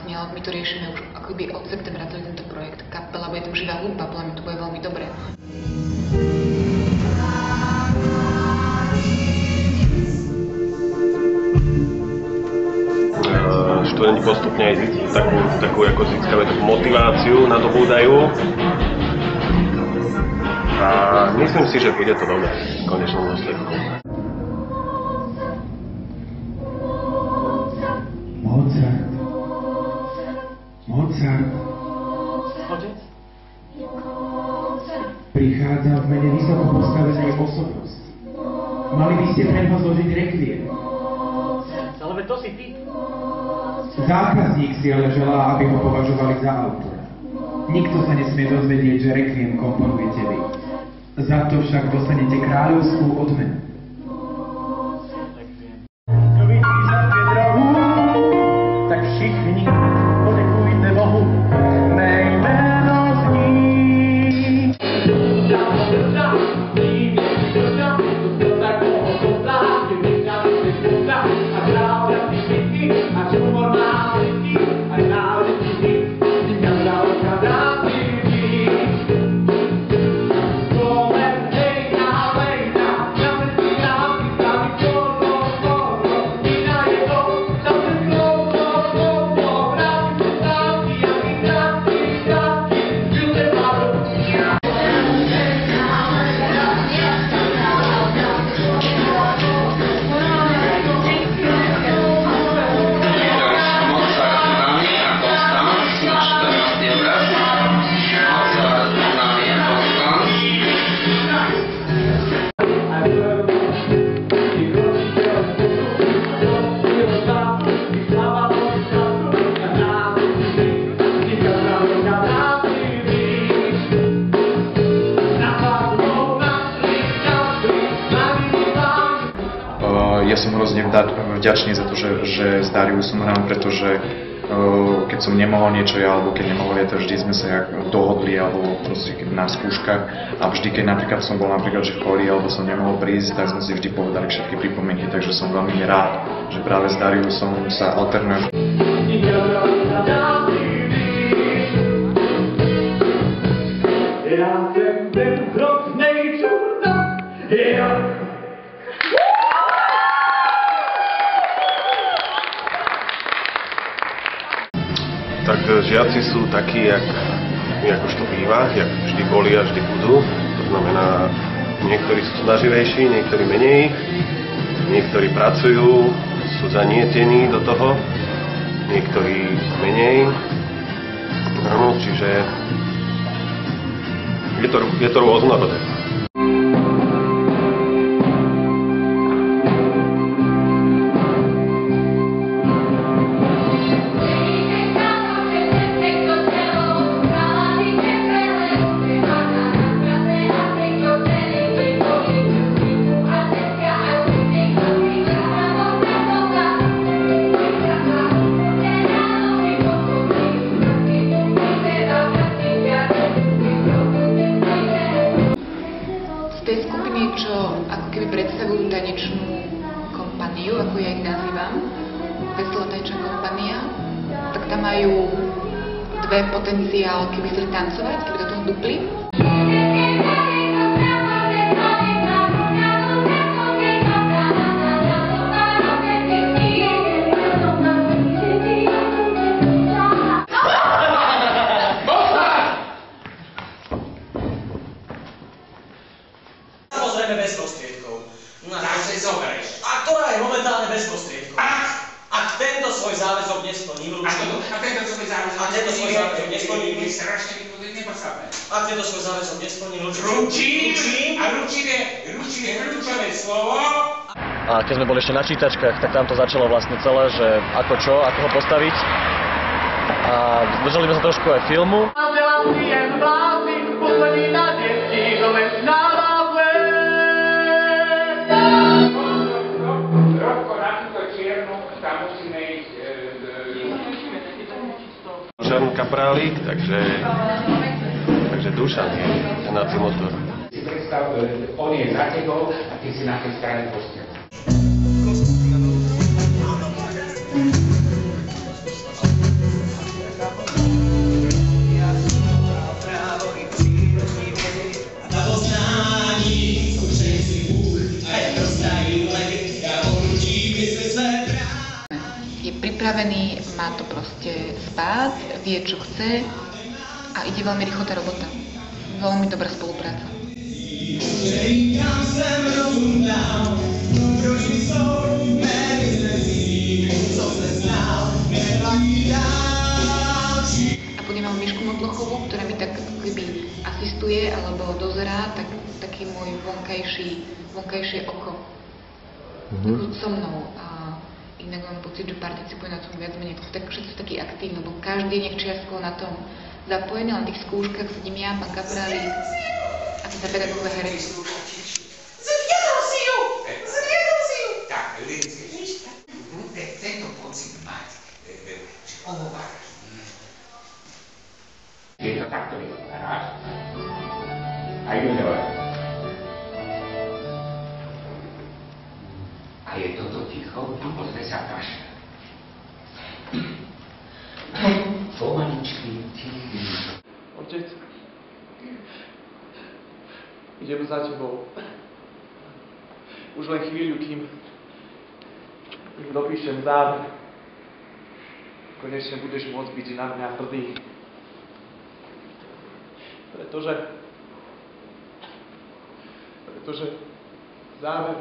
vlastne, ale my to riešime už akoby od septembra celý tento projekt. Kapela, bude tam živá hudba, podľa mňa to bude veľmi dobré. Študenti postupne aj takú ako získajú takú motiváciu, nadobúdajú. A myslím si, že bude to dobré v konečnom dôsledku. Mozart. Prichádza v mene vysoko postavenej osobnosti. Mali by ste pre ňoho zložiť rekviem. Ale to si ty. Zákazník si ale želá, aby ho považovali za autora. Nikto sa nesmie dozvedieť, že rekviem komponujete vy. Za to však dostanete kráľovskú odmenu. Tak všichni poďakujte Bohu, mé jméno zní. Ja som hrozne vďačný za to, že s Dariusom hrám, pretože keď som nemohol niečo ja, alebo keď nemohol ja, to vždy sme sa dohodli, alebo proste na skúškach. A vždy, keď napríklad som bol že v chorý, alebo som nemohol prísť, tak sme si vždy povedali všetky pripomienky, takže som veľmi rád, že práve s Dariusom sa alternujem. Tak žiaci sú takí, jak už to býva, jak vždy boli a vždy budú. To znamená, niektorí sú snaživejší, niektorí menej, niektorí pracujú, sú zanietení do toho, niektorí menej. Áno, čiže je to rôznorodé. Predstavujú tanečnú kompaniu, ako ja ich nazývam, Veselá tanečná kompania, tak tam majú dve potenciál, keby chceli tancovať, keby do toho dupli. Samozrejme bez prostriedkov. Tak si zoberieš. A ktorá je momentálne bez prostriedkov? Ak tento svoj záväzok nesplním, A tento svoj záväzok nesplním, strašne nepodstatné. Ak tento svoj záväzok nesplním, ručím a ručím je kľúčové slovo. A keď sme boli ešte na čítačkách, tak tam to začalo vlastne celé, že ako čo, ako ho postaviť. A držali sme sa trošku aj filmu. Dušan Kaprálik, takže Dušan je hnací motor. Si predstav, on je za tebou a ty si na tej strane postele. pripravený, má to proste spát, vie čo chce a ide veľmi rýchlo tá robota. Veľmi dobrá spolupráca. A potom mám Mišku Motlochovú, ktorá mi tak keby asistuje alebo dozerá, taký môj vonkajšie oko. So mnou. A inak mám pocit, že participuje na tom viac menej. Tak všetci sú takí aktívni, lebo každý je nejak čiastkovo na tom zapojený, na tých skúškach sedím ja, pán Kaprálik a teda pedagógová herec. Zviedol si ju! Tak, vidíš, tento pocit mať, že ohováraš. Je to takto vyhováraš. A idem ďalej. A je toto ticho, pozve sa kašľa. Pomaličky, tichý. Otec, idem za tebou. Už len chvíľu, kým dopíšem záver. Konečne budeš môcť byť na mňa hrdý. Pretože záver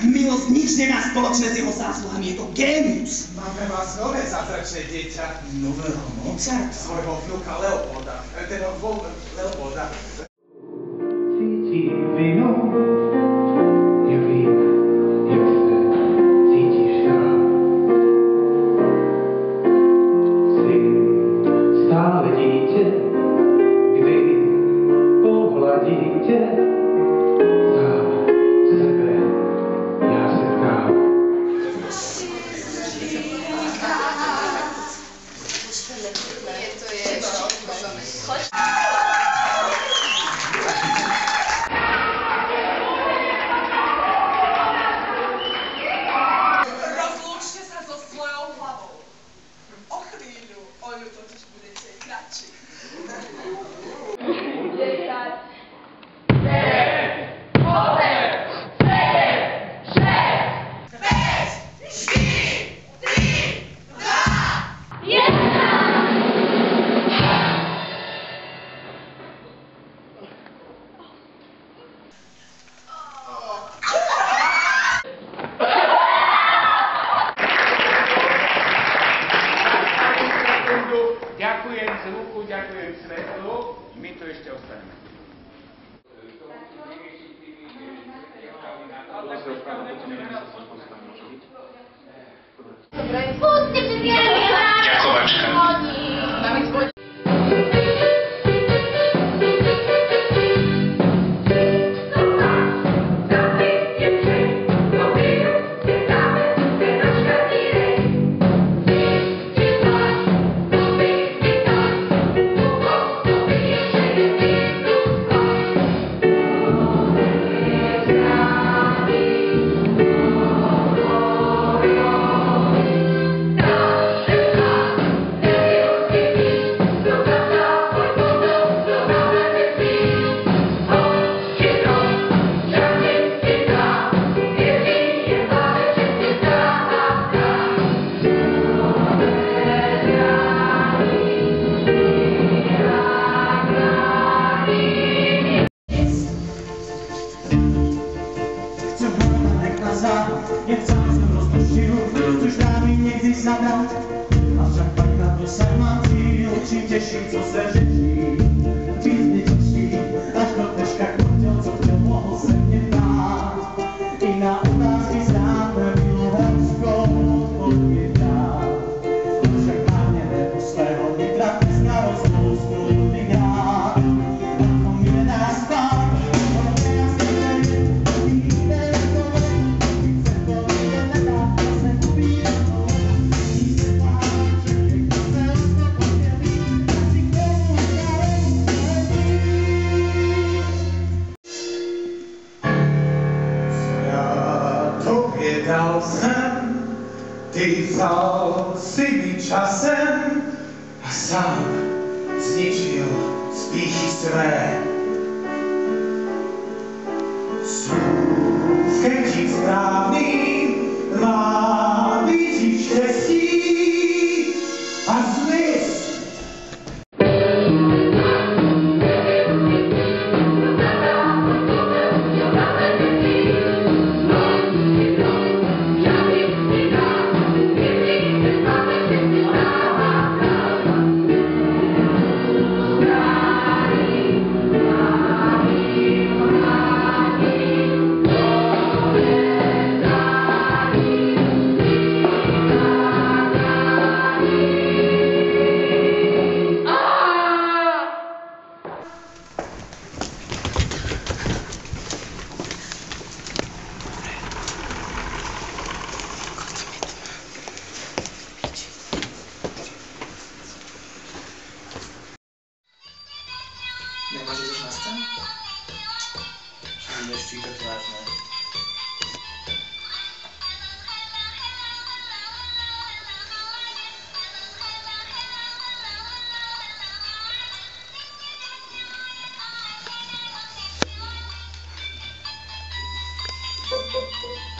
Milosť nič nemá spoločné s jeho zásluhami, je to génius. Máme vás nové zázračné dieťa. Nového Mozarta. Svojho vnuka Leopolda. Leopolda. Cítim vinu, ja vím, jak se cítíš sám. Jsi stále dítě, kdy pohladí tě sám sebe, já se ptám. Rozlúčte sa so svojou hlavou. O chvíľu, o ňu totiž budete kratší. 10, 9, 8, 7, 6. Ďakujem zvuku, ďakujem svetlu. My tu ešte ostaneme. Ďakovačka. Nechcel som rozpuštil, což dávim niekdy zadať. Avšak pak na to sa mám cíl, čím teší, co se řeší. Vízdy točí, až do težka chtěl, co chtěl, mohl se mě dát. I na otázky známe bylo horskou odpovědá. Avšak na mě nebo svého vnitra dneska rozpoustu lidí hrát. A to mi nedá Dal jsem, ty vzal si mi časem a sám zničil spíchy své. Slůvkem ti správný má být štěstí a zmysl. Nemáš ideš na scénu? Však budeš čítať vážne. Thank you.